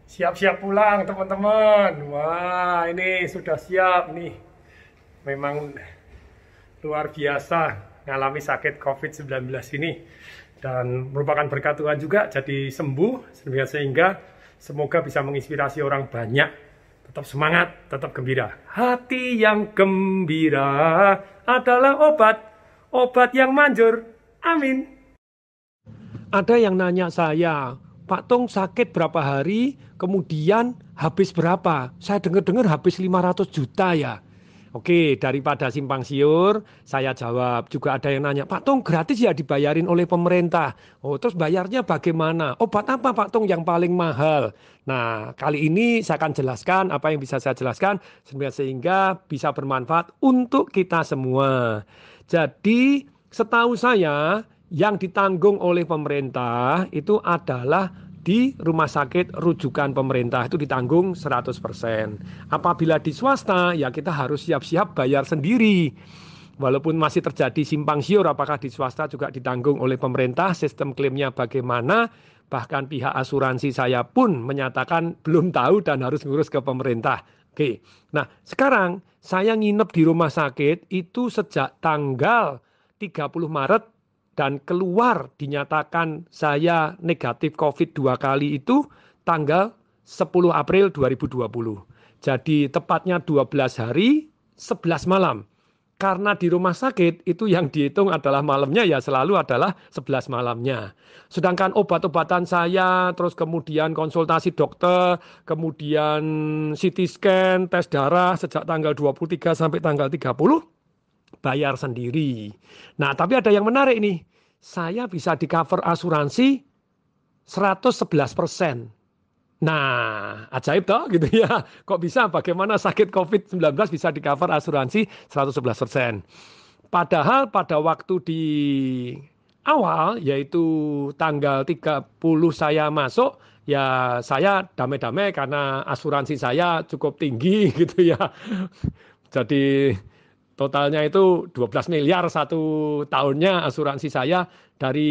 Siap-siap pulang teman-teman. Wah, ini sudah siap nih. Memang luar biasa ngalami sakit COVID-19 ini. Dan merupakan berkat Tuhan juga jadi sembuh. Sehingga semoga bisa menginspirasi orang banyak. Tetap semangat, tetap gembira. Hati yang gembira adalah obat yang manjur. Amin. Ada yang nanya saya, Pak Tung sakit berapa hari, kemudian habis berapa? Saya dengar-dengar habis 500 juta ya. Oke, daripada simpang siur, saya jawab. Juga ada yang nanya, Pak Tung gratis ya dibayarin oleh pemerintah. Oh, terus bayarnya bagaimana? Obat apa Pak Tung yang paling mahal? Nah, kali ini saya akan jelaskan apa yang bisa saya jelaskan sehingga bisa bermanfaat untuk kita semua. Jadi, setahu saya, yang ditanggung oleh pemerintah itu adalah di rumah sakit rujukan pemerintah itu ditanggung 100%. Apabila di swasta ya kita harus siap-siap bayar sendiri. Walaupun masih terjadi simpang siur apakah di swasta juga ditanggung oleh pemerintah, sistem klaimnya bagaimana, bahkan pihak asuransi saya pun menyatakan belum tahu dan harus ngurus ke pemerintah. Oke, nah sekarang saya nginep di rumah sakit itu sejak tanggal 30 Maret dan keluar dinyatakan saya negatif COVID 2 kali itu tanggal 10 April 2020. Jadi tepatnya 12 hari, 11 malam. Karena di rumah sakit itu yang dihitung adalah malamnya ya selalu adalah 11 malamnya. Sedangkan obat-obatan saya, terus kemudian konsultasi dokter, kemudian CT scan, tes darah sejak tanggal 23 sampai tanggal 30, bayar sendiri. Nah, tapi ada yang menarik nih. Saya bisa di-cover asuransi 111%. Nah, ajaib toh gitu ya. Kok bisa? Bagaimana sakit COVID-19 bisa di-cover asuransi 111%? Padahal pada waktu di awal, yaitu tanggal 30 saya masuk, ya saya damai-damai karena asuransi saya cukup tinggi gitu ya. Jadi totalnya itu 12 miliar satu tahunnya asuransi saya. Dari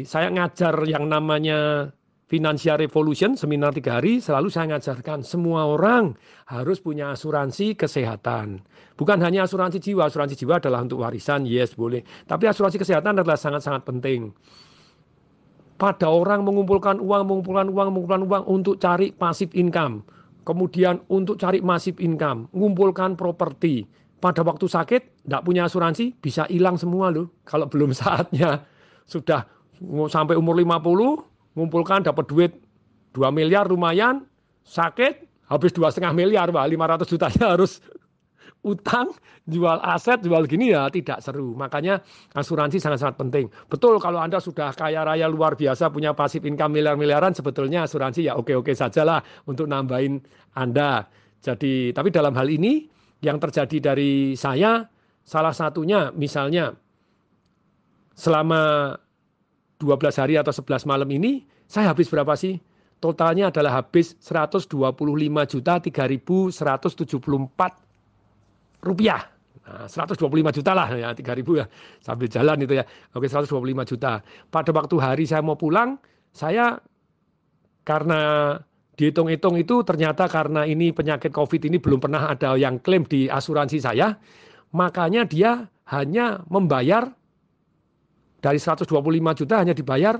saya ngajar yang namanya Financial Revolution, seminar 3 hari, selalu saya ngajarkan semua orang harus punya asuransi kesehatan. Bukan hanya asuransi jiwa adalah untuk warisan, yes boleh. Tapi asuransi kesehatan adalah sangat-sangat penting. Pada orang mengumpulkan uang untuk cari passive income. Kemudian untuk cari massive income, mengumpulkan properti. Pada waktu sakit, tidak punya asuransi, bisa hilang semua loh. Kalau belum saatnya. Sudah sampai umur 50, ngumpulkan dapat duit 2 miliar lumayan, sakit, habis 2,5 miliar, wah 500 jutanya harus utang, jual aset, jual gini ya tidak seru. Makanya asuransi sangat-sangat penting. Betul kalau Anda sudah kaya raya luar biasa, punya passive income miliar-miliaran, sebetulnya asuransi ya oke-oke sajalah untuk nambahin Anda. Jadi, tapi dalam hal ini, yang terjadi dari saya, salah satunya misalnya selama 12 hari atau 11 malam ini, saya habis berapa sih? Totalnya adalah habis 125.3.174 rupiah. Nah, 125 juta lah ya, 3.000 ya sambil jalan itu ya. Oke, 125 juta. Pada waktu hari saya mau pulang, saya karena dihitung-hitung itu ternyata karena ini penyakit COVID ini belum pernah ada yang klaim di asuransi saya, makanya dia hanya membayar dari 125 juta hanya dibayar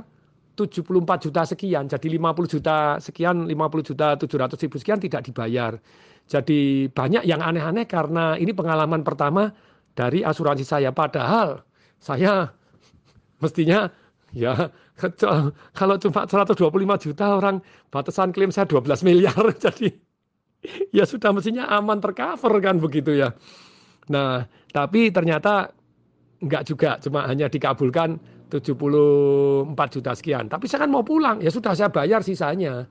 74 juta sekian, jadi 50 juta sekian, 50 juta 700 ribu sekian tidak dibayar. Jadi banyak yang aneh-aneh karena ini pengalaman pertama dari asuransi saya. Padahal saya mestinya ya kalau cuma 125 juta orang batasan klaim saya 12 miliar. Jadi ya sudah mestinya aman tercover kan begitu ya. Nah tapi ternyata enggak juga, cuma hanya dikabulkan 74 juta sekian. Tapi saya kan mau pulang, ya sudah saya bayar sisanya.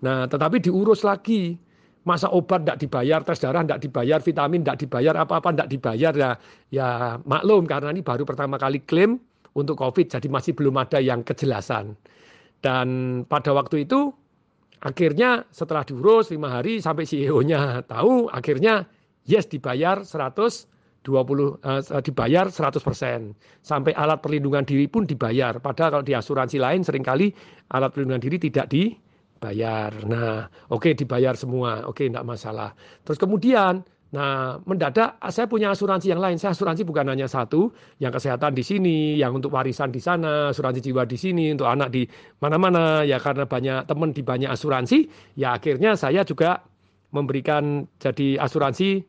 Nah, tetapi diurus lagi. Masa obat enggak dibayar, tes darah enggak dibayar, vitamin enggak dibayar, apa-apa enggak dibayar. Ya maklum karena ini baru pertama kali klaim untuk COVID, jadi masih belum ada yang kejelasan. Dan pada waktu itu, akhirnya setelah diurus 5 hari sampai CEO-nya tahu, akhirnya yes dibayar 120 dibayar 100%. Sampai alat perlindungan diri pun dibayar. Padahal kalau di asuransi lain seringkali alat perlindungan diri tidak bayar. Nah, oke dibayar semua, oke enggak masalah. Terus kemudian, nah mendadak saya punya asuransi yang lain. Saya asuransi bukan hanya satu, yang kesehatan di sini, yang untuk warisan di sana, asuransi jiwa di sini, untuk anak di mana-mana. Ya karena banyak teman di banyak asuransi, ya akhirnya saya juga memberikan jadi asuransi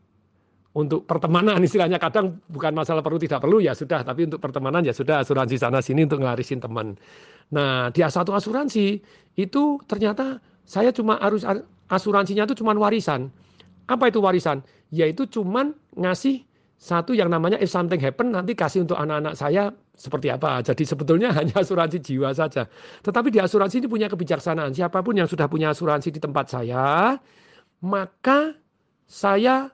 untuk pertemanan istilahnya. Kadang bukan masalah perlu tidak perlu ya sudah, tapi untuk pertemanan ya sudah asuransi sana sini untuk ngelarisin teman. Nah, dia satu asuransi itu ternyata saya cuma harus asuransinya itu cuma warisan. Apa itu warisan? Yaitu cuma ngasih satu yang namanya if something happen nanti kasih untuk anak-anak saya seperti apa. Jadi sebetulnya hanya asuransi jiwa saja. Tetapi di asuransi ini punya kebijaksanaan. Siapapun yang sudah punya asuransi di tempat saya, maka saya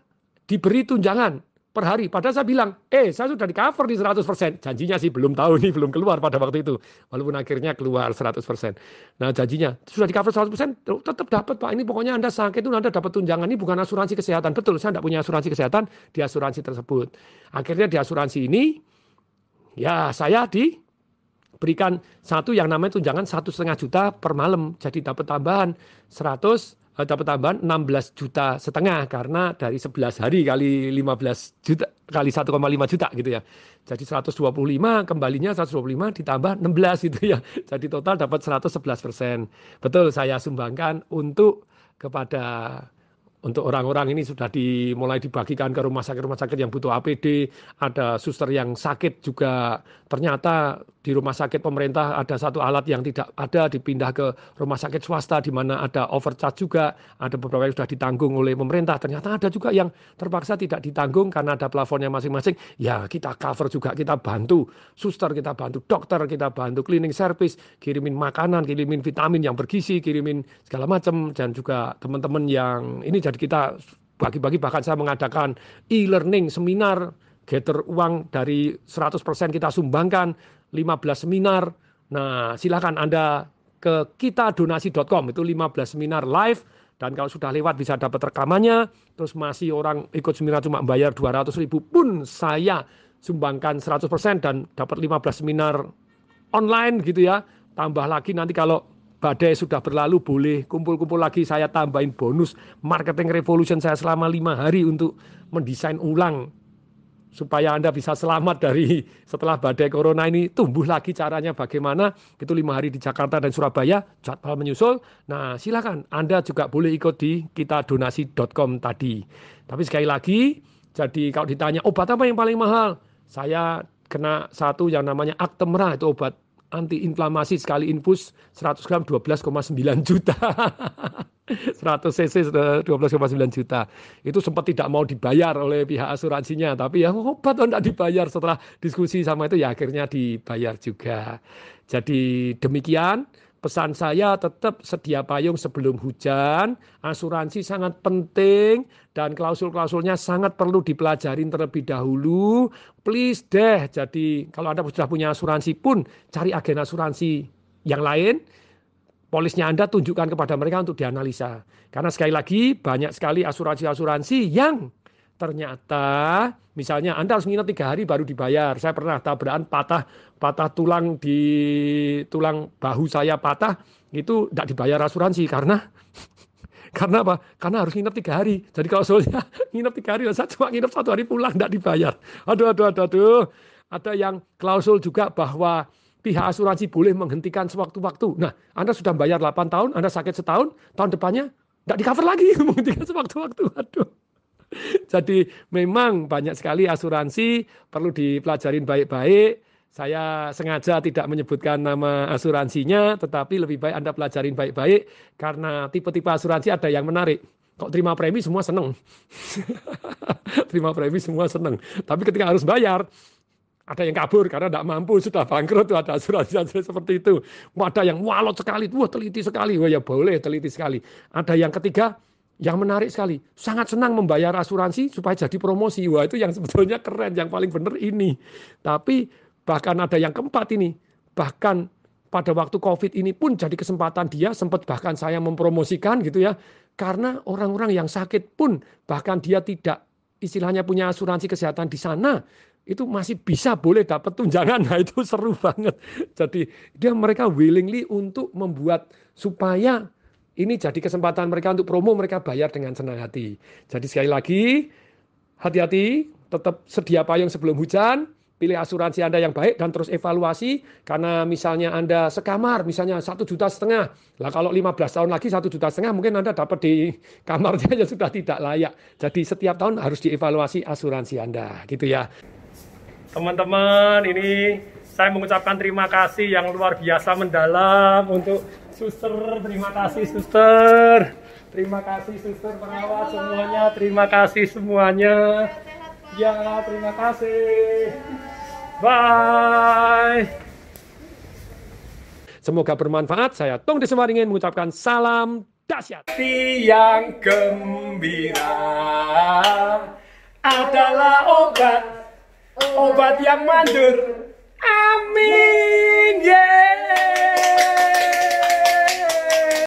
diberi tunjangan per hari. Padahal saya bilang, saya sudah di cover di 100%. Janjinya sih belum tahu nih, belum keluar pada waktu itu. Walaupun akhirnya keluar 100%. Nah janjinya, sudah di cover 100%, tetap dapat Pak. Ini pokoknya Anda sakit itu Anda dapat tunjangan. Ini bukan asuransi kesehatan. Betul, saya tidak punya asuransi kesehatan di asuransi tersebut. Akhirnya di asuransi ini, ya saya diberikan satu yang namanya tunjangan 1,5 juta per malam. Jadi dapat tambahan 16,5 juta karena dari 11 hari kali 15 juta kali 1,5 juta gitu ya. Jadi 125 kembalinya 125 ditambah 16 gitu ya. Jadi total dapat 111%. Betul saya sumbangkan kepada orang-orang ini sudah mulai dibagikan ke rumah sakit yang butuh APD, ada suster yang sakit juga ternyata di rumah sakit pemerintah ada satu alat yang tidak ada dipindah ke rumah sakit swasta di mana ada overcharge juga, ada beberapa yang sudah ditanggung oleh pemerintah, ternyata ada juga yang terpaksa tidak ditanggung karena ada plafonnya masing-masing, ya kita cover juga, kita bantu suster, kita bantu dokter, kita bantu cleaning service, kirimin makanan, kirimin vitamin yang bergizi, kirimin segala macam, dan juga teman-teman yang ini jadi kita bagi-bagi, bahkan saya mengadakan e-learning seminar, gather uang dari 100% kita sumbangkan 15 seminar. Nah, silakan Anda ke kitadonasi.com, itu 15 seminar live, dan kalau sudah lewat bisa dapat rekamannya. Terus masih orang ikut seminar cuma bayar 200.000 pun saya sumbangkan 100% dan dapat 15 seminar online gitu ya. Tambah lagi nanti kalau badai sudah berlalu boleh kumpul-kumpul lagi, saya tambahin bonus marketing revolution saya selama 5 hari untuk mendesain ulang supaya Anda bisa selamat dari setelah badai corona ini tumbuh lagi, caranya bagaimana, itu 5 hari di Jakarta dan Surabaya, jadwal menyusul. Nah silakan Anda juga boleh ikut di kitadonasi.com tadi. Tapi sekali lagi, jadi kalau ditanya obat apa yang paling mahal, saya kena satu yang namanya Actemra, itu obat anti-inflamasi sekali infus 100 gram 12,9 juta. 100 cc 12,9 juta. Itu sempat tidak mau dibayar oleh pihak asuransinya, tapi ya obat tidak dibayar. Setelah diskusi sama itu ya akhirnya dibayar juga. Jadi demikian pesan saya, tetap sedia payung sebelum hujan. Asuransi sangat penting dan klausul-klausulnya sangat perlu dipelajari terlebih dahulu. Please deh, jadi kalau Anda sudah punya asuransi pun cari agen asuransi yang lain. Polisnya Anda tunjukkan kepada mereka untuk dianalisa. Karena sekali lagi banyak sekali asuransi-asuransi yang ternyata misalnya Anda harus nginep 3 hari baru dibayar. Saya pernah tabrakan patah tulang bahu saya patah, itu tidak dibayar asuransi karena apa? Karena harus nginep 3 hari. Jadi kalau soalnya nginep 3 hari, saya cuma nginep 1 hari pulang tidak dibayar. Aduh. Ada yang klausul juga bahwa pihak asuransi boleh menghentikan sewaktu-waktu. Nah, Anda sudah bayar 8 tahun, Anda sakit setahun, tahun depannya tidak di-cover lagi, menghentikan sewaktu-waktu. Aduh. Jadi memang banyak sekali asuransi, perlu dipelajarin baik-baik. Saya sengaja tidak menyebutkan nama asuransinya, tetapi lebih baik Anda pelajarin baik-baik, karena tipe-tipe asuransi ada yang menarik. Kok terima premi semua senang. Terima premi semua senang. Tapi ketika harus bayar, ada yang kabur karena tidak mampu, sudah bangkrut, ada asuransi seperti itu. Ada yang walot sekali, teliti sekali, ya boleh teliti sekali. Ada yang ketiga, yang menarik sekali, sangat senang membayar asuransi supaya jadi promosi. Wah itu yang sebetulnya keren, yang paling benar ini. Tapi bahkan ada yang keempat ini, bahkan pada waktu COVID ini pun jadi kesempatan dia, sempat bahkan saya mempromosikan gitu ya. Karena orang-orang yang sakit pun bahkan dia tidak istilahnya punya asuransi kesehatan di sana, itu masih bisa boleh dapat tunjangan. Nah itu seru banget. Jadi mereka willingly untuk membuat supaya ini jadi kesempatan mereka untuk promo, mereka bayar dengan senang hati. Jadi sekali lagi, hati-hati, tetap sedia payung sebelum hujan, pilih asuransi Anda yang baik dan terus evaluasi, karena misalnya Anda sekamar, misalnya 1,5 juta. Lah kalau 15 tahun lagi 1,5 juta mungkin Anda dapat di kamarnya yang sudah tidak layak. Jadi setiap tahun harus dievaluasi asuransi Anda, gitu ya. Teman-teman, ini saya mengucapkan terima kasih yang luar biasa mendalam untuk suster. Terima kasih suster. Terima kasih suster, perawat semuanya. Terima kasih semuanya. Ya, terima kasih. Bye. Semoga bermanfaat. Saya Tung Desewaringin mengucapkan salam dahsyat. Yang gembira adalah obat yang manjur. Amin. Yeah.